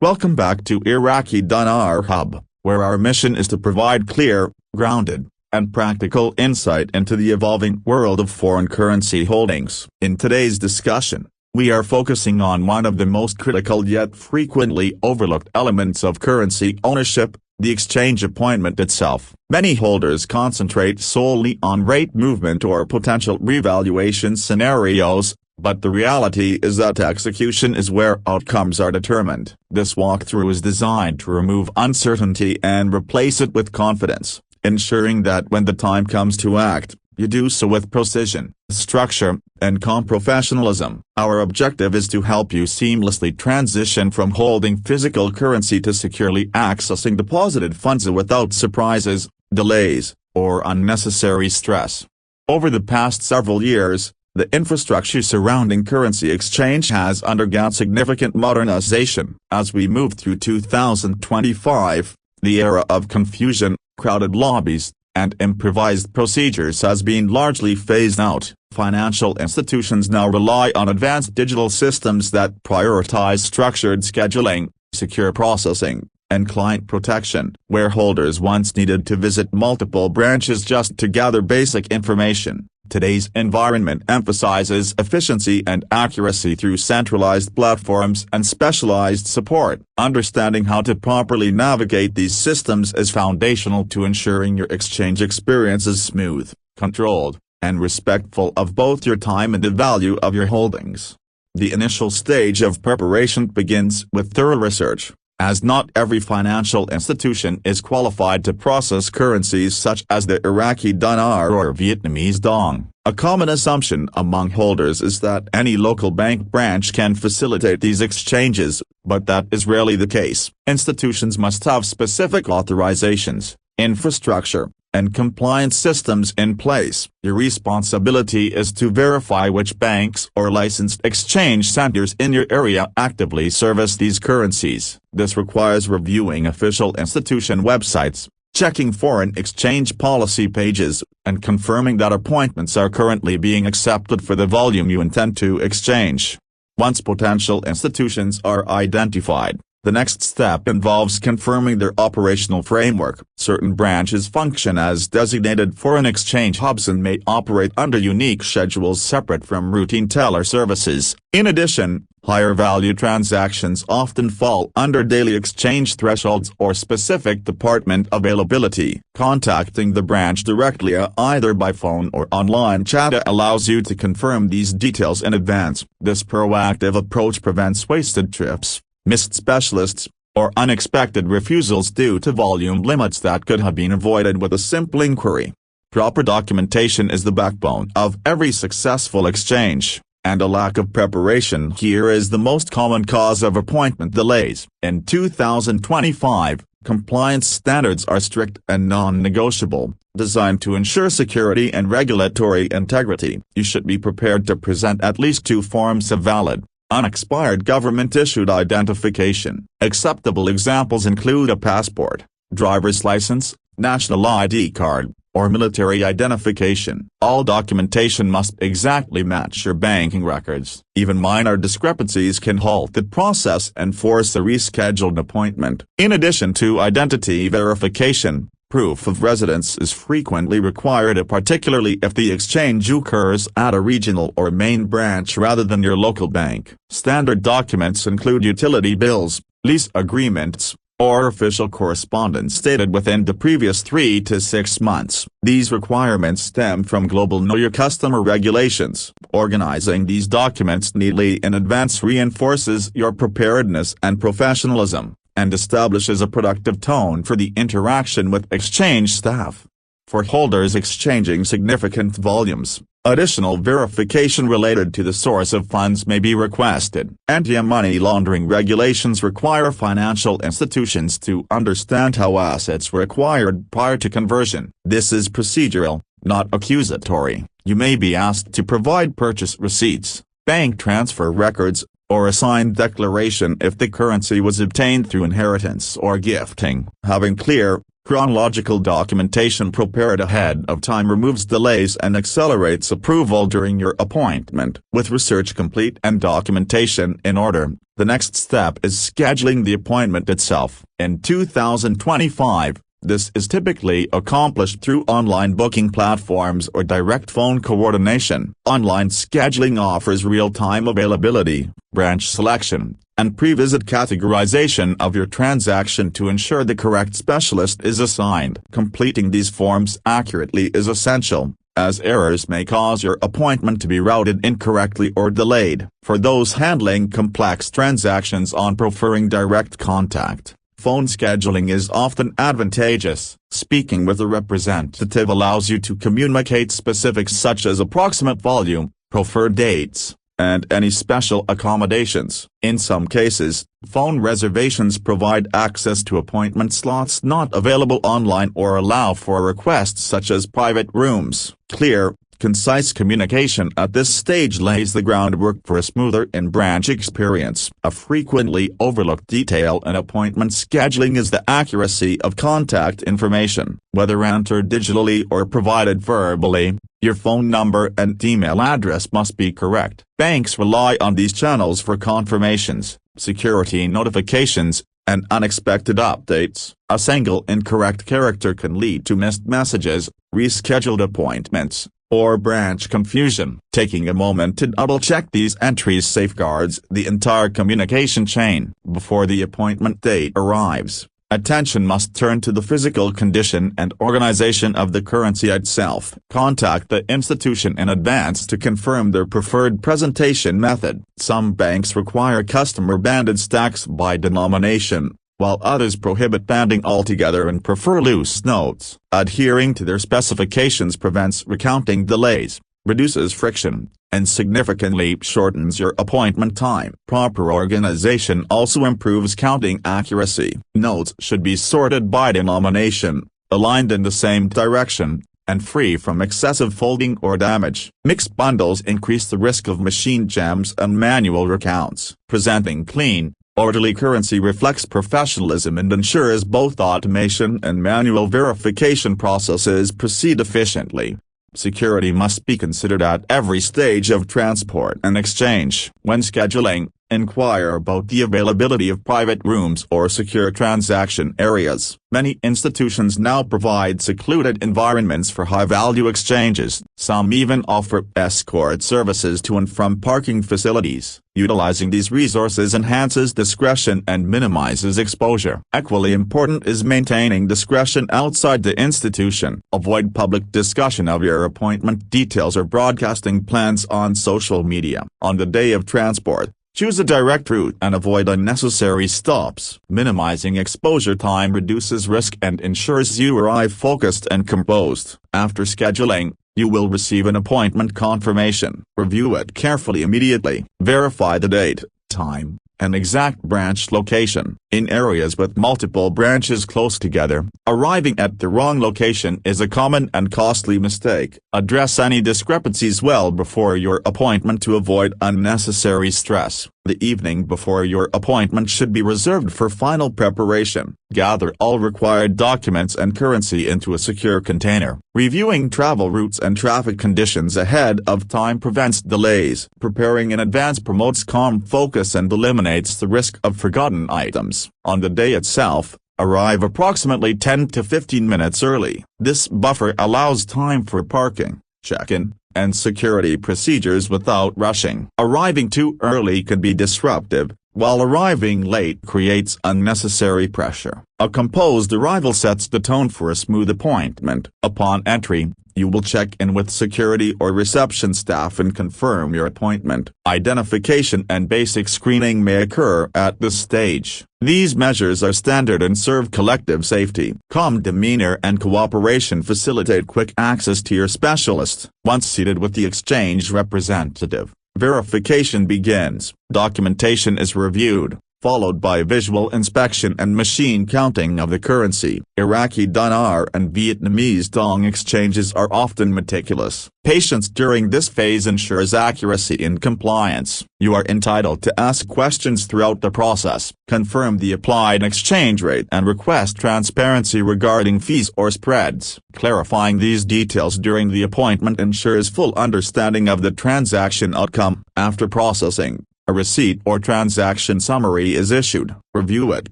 Welcome back to Iraqi Dinar Hub, where our mission is to provide clear, grounded, and practical insight into the evolving world of foreign currency holdings. In today's discussion, we are focusing on one of the most critical yet frequently overlooked elements of currency ownership, the exchange appointment itself. Many holders concentrate solely on rate movement or potential revaluation scenarios, but the reality is that execution is where outcomes are determined. This walkthrough is designed to remove uncertainty and replace it with confidence, ensuring that when the time comes to act, you do so with precision, structure, and calm professionalism. Our objective is to help you seamlessly transition from holding physical currency to securely accessing deposited funds without surprises, delays, or unnecessary stress. Over the past several years, the infrastructure surrounding currency exchange has undergone significant modernization. As we move through 2025, the era of confusion, crowded lobbies, and improvised procedures has been largely phased out. Financial institutions now rely on advanced digital systems that prioritize structured scheduling, secure processing, and client protection. Where holders once needed to visit multiple branches just to gather basic information, today's environment emphasizes efficiency and accuracy through centralized platforms and specialized support. Understanding how to properly navigate these systems is foundational to ensuring your exchange experience is smooth, controlled, and respectful of both your time and the value of your holdings. The initial stage of preparation begins with thorough research, as not every financial institution is qualified to process currencies such as the Iraqi Dinar or Vietnamese Dong. A common assumption among holders is that any local bank branch can facilitate these exchanges, but that is rarely the case. Institutions must have specific authorizations, infrastructure, and compliance systems in place. Your responsibility is to verify which banks or licensed exchange centers in your area actively service these currencies. This requires reviewing official institution websites, checking foreign exchange policy pages, and confirming that appointments are currently being accepted for the volume you intend to exchange. Once potential institutions are identified, the next step involves confirming their operational framework. Certain branches function as designated foreign exchange hubs and may operate under unique schedules separate from routine teller services. In addition, higher value transactions often fall under daily exchange thresholds or specific department availability. Contacting the branch directly either by phone or online chat allows you to confirm these details in advance. This proactive approach prevents wasted trips, missed specialists, or unexpected refusals due to volume limits that could have been avoided with a simple inquiry. Proper documentation is the backbone of every successful exchange, and a lack of preparation here is the most common cause of appointment delays. In 2025, compliance standards are strict and non-negotiable, designed to ensure security and regulatory integrity. You should be prepared to present at least 2 forms of valid, unexpired government-issued identification. Acceptable examples include a passport, driver's license, national ID card, or military identification. All documentation must exactly match your banking records. Even minor discrepancies can halt the process and force a rescheduled appointment. In addition to identity verification, proof of residence is frequently required, particularly if the exchange occurs at a regional or main branch rather than your local bank. Standard documents include utility bills, lease agreements, or official correspondence dated within the previous 3 to 6 months. These requirements stem from global Know Your Customer regulations. Organizing these documents neatly in advance reinforces your preparedness and professionalism, and establishes a productive tone for the interaction with exchange staff. For holders exchanging significant volumes, additional verification related to the source of funds may be requested. Anti-money laundering regulations require financial institutions to understand how assets were acquired prior to conversion. This is procedural, not accusatory. You may be asked to provide purchase receipts, bank transfer records, or a signed declaration if the currency was obtained through inheritance or gifting. Having clear, Chronological documentation prepared ahead of time removes delays and accelerates approval during your appointment. With research complete and documentation in order, the next step is scheduling the appointment itself. In 2025, this is typically accomplished through online booking platforms or direct phone coordination. Online scheduling offers real-time availability, branch selection, and pre-visit categorization of your transaction to ensure the correct specialist is assigned. Completing these forms accurately is essential, as errors may cause your appointment to be routed incorrectly or delayed. For those handling complex transactions or preferring direct contact, phone scheduling is often advantageous. Speaking with a representative allows you to communicate specifics such as approximate volume, preferred dates, and any special accommodations. In some cases, phone reservations provide access to appointment slots not available online or allow for requests such as private rooms. Clear, concise communication at this stage lays the groundwork for a smoother in-branch experience. A frequently overlooked detail in appointment scheduling is the accuracy of contact information. Whether entered digitally or provided verbally, your phone number and email address must be correct. Banks rely on these channels for confirmations, security notifications, and unexpected updates. A single incorrect character can lead to missed messages, rescheduled appointments, or branch confusion. Taking a moment to double-check these entries safeguards the entire communication chain. Before the appointment date arrives, attention must turn to the physical condition and organization of the currency itself. Contact the institution in advance to confirm their preferred presentation method. Some banks require customer banded stacks by denomination, while others prohibit banding altogether and prefer loose notes. Adhering to their specifications prevents recounting delays, reduces friction, and significantly shortens your appointment time. Proper organization also improves counting accuracy. Notes should be sorted by denomination, aligned in the same direction, and free from excessive folding or damage. Mixed bundles increase the risk of machine jams and manual recounts. Presenting clean, orderly currency reflects professionalism and ensures both automation and manual verification processes proceed efficiently. Security must be considered at every stage of transport and exchange. When scheduling, inquire about the availability of private rooms or secure transaction areas. Many institutions now provide secluded environments for high-value exchanges. Some even offer escort services to and from parking facilities. Utilizing these resources enhances discretion and minimizes exposure. Equally important is maintaining discretion outside the institution. Avoid public discussion of your appointment details or broadcasting plans on social media. On the day of transport, choose a direct route and avoid unnecessary stops. Minimizing exposure time reduces risk and ensures you arrive focused and composed. After scheduling, you will receive an appointment confirmation. Review it carefully immediately. Verify the date, time, and exact branch location. In areas with multiple branches close together, arriving at the wrong location is a common and costly mistake. Address any discrepancies well before your appointment to avoid unnecessary stress. The evening before your appointment should be reserved for final preparation. Gather all required documents and currency into a secure container. Reviewing travel routes and traffic conditions ahead of time prevents delays. Preparing in advance promotes calm focus and eliminates the risk of forgotten items. On the day itself, arrive approximately 10 to 15 minutes early. This buffer allows time for parking, check-in, and security procedures without rushing. Arriving too early can be disruptive, while arriving late creates unnecessary pressure. A composed arrival sets the tone for a smooth appointment. Upon entry, you will check in with security or reception staff and confirm your appointment. Identification and basic screening may occur at this stage. These measures are standard and serve collective safety. Calm demeanor and cooperation facilitate quick access to your specialist. Once seated with the exchange representative, verification begins. Documentation is reviewed, followed by visual inspection and machine counting of the currency. Iraqi Dinar and Vietnamese Dong exchanges are often meticulous. Patience during this phase ensures accuracy and compliance. You are entitled to ask questions throughout the process, confirm the applied exchange rate and request transparency regarding fees or spreads. Clarifying these details during the appointment ensures full understanding of the transaction outcome. After processing, a receipt or transaction summary is issued. Review it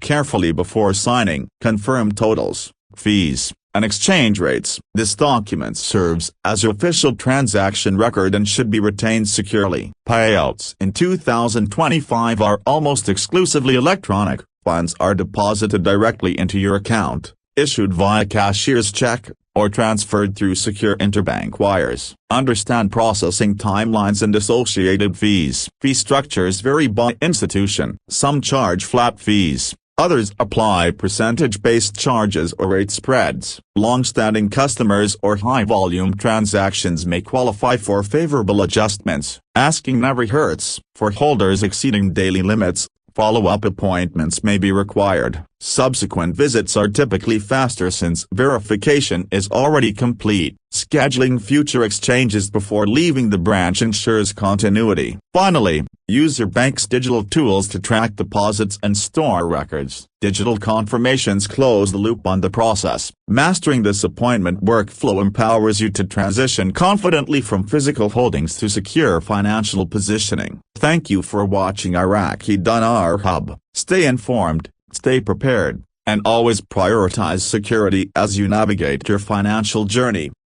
carefully before signing. Confirm totals, fees, and exchange rates. This document serves as your official transaction record and should be retained securely. Payouts in 2025 are almost exclusively electronic. Funds are deposited directly into your account, issued via cashier's check, or transferred through secure interbank wires. Understand processing timelines and associated fees. Fee structures vary by institution. Some charge flat fees, others apply percentage-based charges or rate spreads. Long-standing customers or high-volume transactions may qualify for favorable adjustments. Asking never hurts. For holders exceeding daily limits, follow-up appointments may be required. Subsequent visits are typically faster since verification is already complete. Scheduling future exchanges before leaving the branch ensures continuity. Finally, use your bank's digital tools to track deposits and store records. Digital confirmations close the loop on the process. Mastering this appointment workflow empowers you to transition confidently from physical holdings to secure financial positioning. Thank you for watching Iraqi Dinar Hub. Stay informed, stay prepared, and always prioritize security as you navigate your financial journey.